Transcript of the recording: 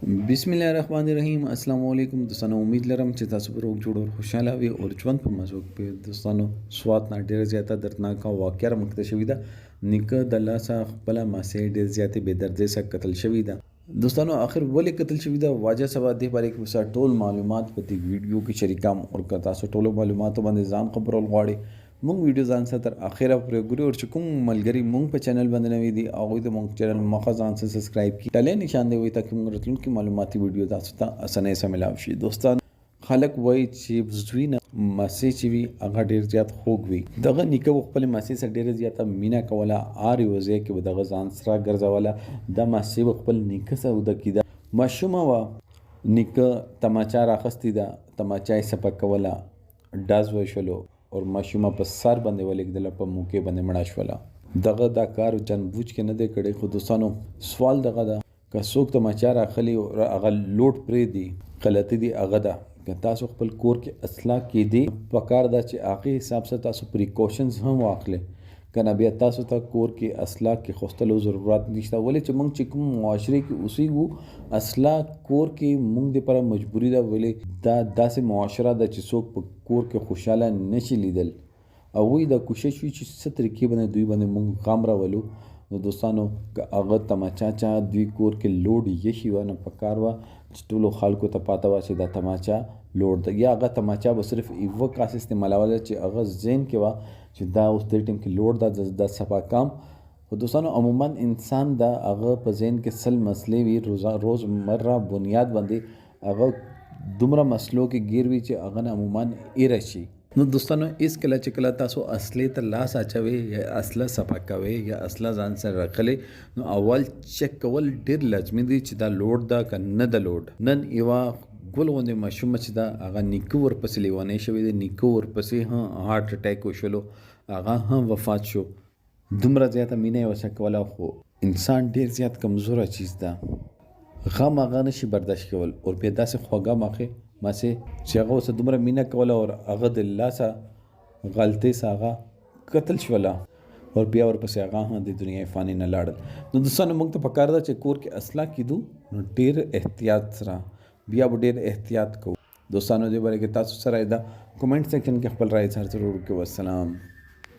बिस्मिल्लाहिर्रहमानिर्रहीम अस्सलाम वालेकुम दोस्तانو उम्मीद लरम چې تاسو پر جوړ او خوشاله وي او ژوند په مزو په دوستانو سوات نه ډیر زیاته دردناک واقعه مخته شوې ده نیکه د الله څخه خپل ماسه ډیر زیاتې بے دردۍ سره قتل شوې ده دوستانو آخر ولې قتل شوې ده واجه سبا د باره کې وسه ټول معلومات په دې ویډیو کې شریکام او تاسو ټول معلومات باندې ځان خبرول غواړي مونږ ویډیو ځان سره تر اخره پورې ګوري او چې کوم ملګری مونږ په چینل باندې نوی دي هغه د مونږ چینل مخه ځان سره سبسکرایب کړئ ټلې نشان دی وي ترڅو موږ راتلونکي معلوماتي ویډیو تاسو ته اسانه سره ملاوي شي دوستان خلک وایي چې زوینه ماسه چې وي هغه ډیر زیات خوږ وي دغه نیکه خپل ماسه سره ډیر زیاته مینا کوله آری وځي کې دغه ځان سره ګرځوله د ماسه خپل نیکه سره د کیده ماشومه وا نیکه تماچا راخستی دا تماچا یې سپک کوله ډاز وشلو او ماشومه په سر باندې ولګدل په موکه باندې مړه شوله دغه دا کار جنبوج کې نه دی کړي خو دوستانو سوال دغه دا که څوک تماچا راخلی او هغه لوټ پرې دی غلطي دی هغه دا که تاسو خپل کور کې اصلاح کې دی پکار دا چې هغه حساب سره تاسو پریکاشنز هم واخلئ کنه بیا تاسو ته کور کې اصلاح کې خوستلو ضرورت نشته ولې چې موږ چې کوم معاشري کې اوسېږو اصلاح کور کې موږ د پر مجبوری ده ولې دا داسې معاشره ده چې څوک په کور کې خوشاله نشي لیدل او وی دا کوشش وی چې څه طریقې باندې دوی باندې موږ غام راولو نو دوستانو هغه تماچا چا دوی کور کې لوډ یې شي ونه پکار وا چې ټولو خلکو ته پاته وا چې دا تماچا لوډ ده یا هغه تماچا به صرف ایو کاس استعمالول چې هغه زین کې وا چې دا اوس د ټیم کې لوډ دا د صفا کام خو دوستانو عموما انسان دا هغه په ذهن کې سل مسلې وي روزمره بنیاد باندې هغه دومره مسلو کې گیر وي چې هغه عموما ایره شي نو دوستانو اس کله چې کله تاسو اصلي ته لاس اچوي یا اصله صفا کوي یا اصله ځان سره راخلي نو اول چک کول ډیر لازمي دي چې دا لوډ دا کنه د لوډ نن ایوا ګل غوندې ماشوم چې دا هغه نیکو ورپسې لیوانې شوی دی نیکو ورپسې هارت اٹیک وشلو هغه هم وفات شو دومره زیاته مینه وسه کوله خو انسان ډیر زیات کمزوره چیز ده غم هغه نشي برداشت کول او بیا داسې خوږه ماسه چې هغه اوس دومره مینه کوله او هغه د الله سره غلطۍ سره هغه قتل شوله او بیا ورپسې هغه د دنیا فانی نه لاړل نو دوستانو موږ ته پکار ده چې کور کې اصلاح کیدو نو ډیر احتیاط سره بیا به ډیر احتیاط کوو دوستانو دې باره کې تاسو سره دا کمنټ سیکشن کې خپل رائے ضرور وکړئ والسلام